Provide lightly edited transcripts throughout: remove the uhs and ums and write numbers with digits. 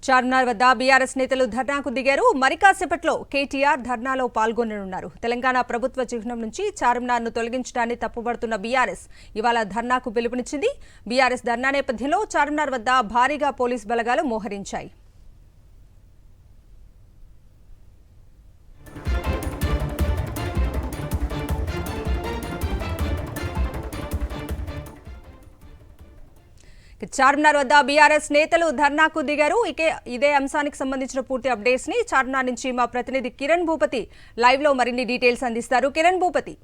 చార్మినార్ వద్ద బీఆర్ఎస్ నేతలు ధర్నాకు దిగారు. మరికాసేపట్లో కేటీఆర్ ధర్నాలో పాల్గొననున్నారు. తెలంగాణ ప్రభుత్వ చిహ్నం నుంచి చార్మినార్ను తొలగించడాన్ని తప్పుపడుతున్న బీఆర్ఎస్ ఇవాళ ధర్నాకు పిలుపునిచ్చింది. బీఆర్ఎస్ ధర్నా నేపథ్యంలో చార్మినార్ వద్ద భారీగా పోలీసు బలగాలు మోహరించాయి. చార్మినార్ వద్ద బీఆర్ఎస్ నేతలు ధర్నాకు దిగారు. ఇదే అంశానికి సంబంధించిన పూర్తి అప్డేట్స్ ని చార్మినార్ నుంచి మా ప్రతినిధి కిరణ్ భూపతి లైవ్ లో మరిన్ని డీటెయిల్స్ అందిస్తారు. కిరణ్ భూపతి.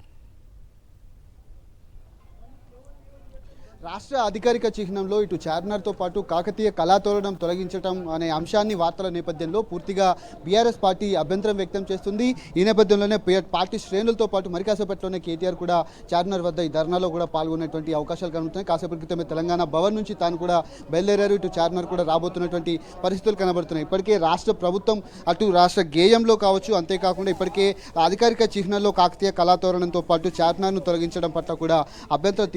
రాష్ట్ర అధికారిక చిహ్నంలో ఇటు చార్మినార్తో పాటు కాకతీయ కళాతోరణం తొలగించడం అనే అంశాన్ని వార్తల నేపథ్యంలో పూర్తిగా బీఆర్ఎస్ పార్టీ అభ్యంతరం వ్యక్తం చేస్తుంది. ఈ నేపథ్యంలోనే పార్టీ శ్రేణులతో పాటు మరికాసేపట్లోనే కేటీఆర్ కూడా చార్మినార్ వద్ద ఈ ధర్నాలో కూడా పాల్గొనేటువంటి అవకాశాలు కనబడుతున్నాయి. కాసేపటి క్రితమే తెలంగాణ భవన్ నుంచి తాను కూడా బయలుదేరారు. ఇటు చార్మినార్ కూడా రాబోతున్నటువంటి పరిస్థితులు కనబడుతున్నాయి. ఇప్పటికే రాష్ట్ర ప్రభుత్వం అటు రాష్ట్ర గేయంలో కావచ్చు, అంతేకాకుండా ఇప్పటికే అధికారిక చిహ్నంలో కాకతీయ కళాతోరణంతో పాటు చార్మినార్ను తొలగించడం పట్ల కూడా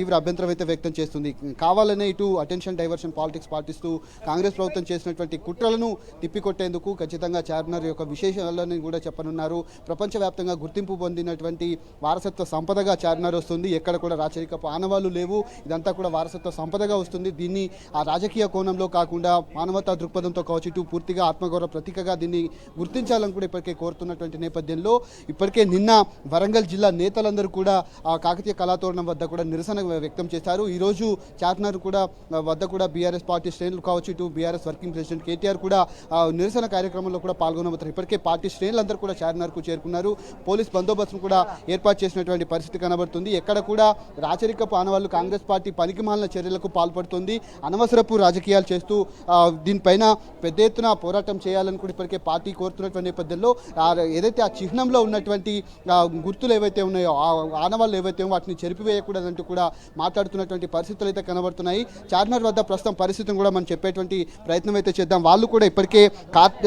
తీవ్ర అభ్యంతరం అయితే వ్యక్తం చేస్తుంది. కావాలనే ఇటు అటెన్షన్ డైవర్షన్ పాలిటిక్స్ పాటిస్తూ కాంగ్రెస్ ప్రభుత్వం చేసినటువంటి కుట్రలను తిప్పికొట్టేందుకు ఖచ్చితంగా చార్మినార్ యొక్క విశేషాలని కూడా చెప్పనున్నారు. ప్రపంచవ్యాప్తంగా గుర్తింపు పొందినటువంటి వారసత్వ సంపదగా చార్మినార్ వస్తుంది. ఎక్కడ కూడా రాచరికపు ఆనవాళ్లు లేవు. ఇదంతా కూడా వారసత్వ సంపదగా వస్తుంది. దీన్ని ఆ రాజకీయ కోణంలో కాకుండా మానవతా దృక్పథంతో కావచ్చు, ఇటు పూర్తిగా ఆత్మగౌరవ ప్రతీకగా దీన్ని గుర్తించాలని కూడా ఇప్పటికే కోరుతున్నటువంటి నేపథ్యంలో ఇప్పటికే నిన్న వరంగల్ జిల్లా నేతలందరూ కూడా ఆ కాకతీయ కళాతోరణం వద్ద కూడా నిరసన వ్యక్తం చేశారు. ఈరోజు చార్మినార్ వద్ద కూడా బీఆర్ఎస్ పార్టీ శ్రేణులు కావచ్చు, ఇటు బీఆర్ఎస్ వర్కింగ్ ప్రెసిడెంట్ కేటీఆర్ కూడా నిరసన కార్యక్రమంలో కూడా పాల్గొనబోతారు. ఇప్పటికే పార్టీ శ్రేణులందరూ కూడా చార్మినార్కు చేరుకున్నారు. పోలీస్ బందోబస్తును కూడా ఏర్పాటు చేసినటువంటి పరిస్థితి కనబడుతుంది. ఎక్కడ కూడా రాచరికపు ఆనవాళ్లు కాంగ్రెస్ పార్టీ పనికిమాలిన చర్యలకు పాల్పడుతుంది. అనవసరపు రాజకీయాలు చేస్తూ దీనిపైన పెద్ద ఎత్తున పోరాటం చేయాలని కూడా ఇప్పటికే పార్టీ కోరుతున్నటువంటి నేపథ్యంలో ఏదైతే ఆ చిహ్నంలో ఉన్నటువంటి గుర్తులు ఏవైతే ఉన్నాయో, ఆనవాళ్ళు ఏవైతే వాటిని చెరిపివేయకూడదంటూ కూడా మాట్లాడుతున్నటువంటి పరిస్థితులు అయితే కనబడుతున్నాయి. చార్మినార్ వద్ద ప్రస్తుతం పరిస్థితిని కూడా మనం చెప్పేటువంటి ప్రయత్నం అయితే చేద్దాం. వాళ్ళు కూడా ఇప్పటికే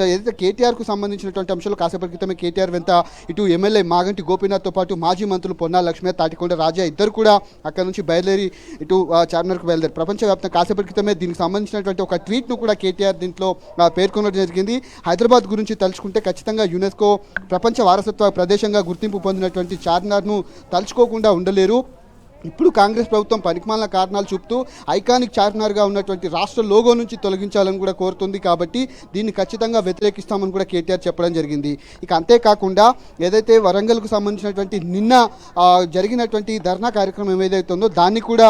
ఏదైతే కేటీఆర్కు సంబంధించినటువంటి అంశాలు కాసేపటి క్రితమే కేటీఆర్ వెంట ఇటు ఎమ్మెల్యే మాగంటి గోపీనాథ్తో పాటు మాజీ మంత్రులు పొన్నాల లక్ష్మీ, తాటికొండ రాజా ఇద్దరు కూడా అక్కడ నుంచి బయలుదేరి ఇటు చార్మినార్కు బయలుదేరి ప్రపంచవ్యాప్తంగా కాసేపటి క్రితమే దీనికి సంబంధించినటువంటి ఒక ట్వీట్ను కూడా కేటీఆర్ దీంట్లో పేర్కొనడం జరిగింది. హైదరాబాద్ గురించి తలుచుకుంటే ఖచ్చితంగా యునెస్కో ప్రపంచ వారసత్వ ప్రదేశంగా గుర్తింపు పొందినటువంటి చార్మినార్ను తలుచుకోకుండా ఉండలేరు. ఇప్పుడు కాంగ్రెస్ ప్రభుత్వం పనికిమాలిన కారణాలు చూపుతూ ఐకానిక్ చార్మినార్గా ఉన్నటువంటి రాష్ట్ర లోగో నుంచి తొలగించాలని కూడా కోరుతుంది. కాబట్టి దీన్ని ఖచ్చితంగా వ్యతిరేకిస్తామని కూడా కేటీఆర్ చెప్పడం జరిగింది. ఇక అంతేకాకుండా ఏదైతే వరంగల్కు సంబంధించినటువంటి నిన్న జరిగినటువంటి ధర్నా కార్యక్రమం ఏదైతే ఉందో దాన్ని కూడా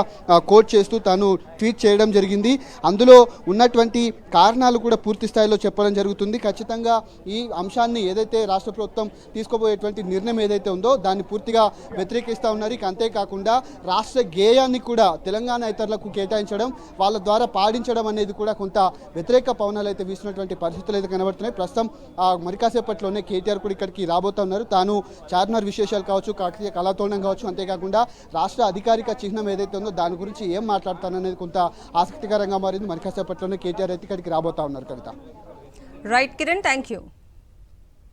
కోట్ చేస్తూ తాను ట్వీట్ చేయడం జరిగింది. అందులో ఉన్నటువంటి కారణాలు కూడా పూర్తి స్థాయిలో చెప్పడం జరుగుతుంది. ఖచ్చితంగా ఈ అంశాన్ని ఏదైతే రాష్ట్ర ప్రభుత్వం తీసుకోబోయేటువంటి నిర్ణయం ఏదైతే ఉందో దాన్ని పూర్తిగా వ్యతిరేకిస్తూ ఉన్నారు. ఇక అంతేకాకుండా రాష్ట్ర గేయాన్ని కూడా తెలంగాణ ఇతరులకు కేటాయించడం, వాళ్ళ ద్వారా పాడించడం అనేది కూడా కొంత వ్యతిరేక పవనాలు అయితే వీసినటువంటి పరిస్థితులు అయితే కనబడుతున్నాయి. ప్రస్తుతం మరికాసేపట్లోనే కేటీఆర్ కూడా ఇక్కడికి రాబోతున్నారు. తాను చార్మినార్ విశేషాలు కావచ్చు, కాకతీయ కళాతోరణం కావచ్చు, అంతేకాకుండా రాష్ట్ర అధికారిక చిహ్నం ఏదైతే ఉందో దాని గురించి ఏం మాట్లాడతాననేది కొంత ఆసక్తికరంగా మారింది. మరికాసేపట్లోనే కేటీఆర్ అయితే ఇక్కడికి రాబోతా ఉన్నారు. Kavitha. Right Kiran, thank you.